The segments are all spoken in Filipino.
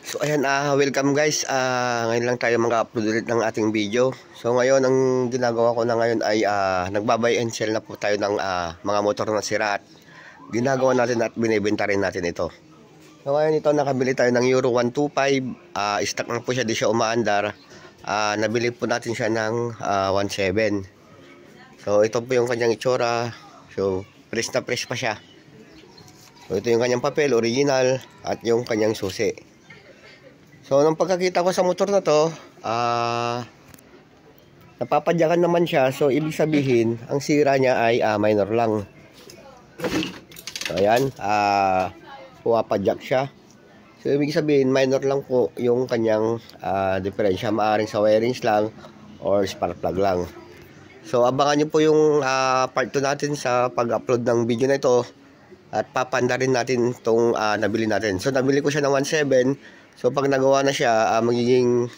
So ayan, welcome guys. Ngayon lang tayo mag-upload ulit ng ating video. So ngayon, ang ginagawa ko na ngayon ay nagbabay and sell na po tayo ng mga motor na sira at ginagawa natin at binibenta rin natin ito. So ngayon ito, nakabili tayo ng Euro 125. Stock na po siya, di siya umaandar. Nabili po natin siya ng 1.7. So ito po yung kanyang itsura. So fresh na fresh pa siya. So ito yung kanyang papel, original, at yung kanyang susi. So, nung pagkakita ko sa motor na to, napapadyakan naman siya. So, ibig sabihin, ang sira niya ay minor lang. So, ayan, pumapadyak siya. So, ibig sabihin, minor lang po yung kanyang diferensya. Maaring sa wirings lang or spark plug lang. So, abangan nyo po yung part 2 natin sa pag-upload ng video na ito. At papanda rin natin itong nabili natin. So, nabili ko siya ng 1.7. So pag nagawa na siya, magiging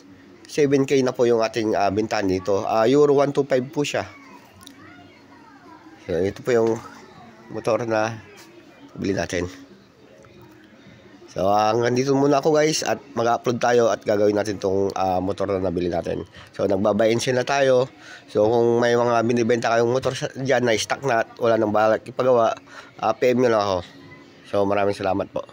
7K na po yung ating bintahan dito. Euro 125 po siya. So ito po yung motor na bili natin. So hanggang dito muna ako guys, at mag-upload tayo at gagawin natin tong motor na nabili natin. So nagbabay and sell na tayo. So kung may mga binibenta kayong motor dyan na stock na at wala nang balak ipagawa, PM nyo lang ako. So maraming salamat po.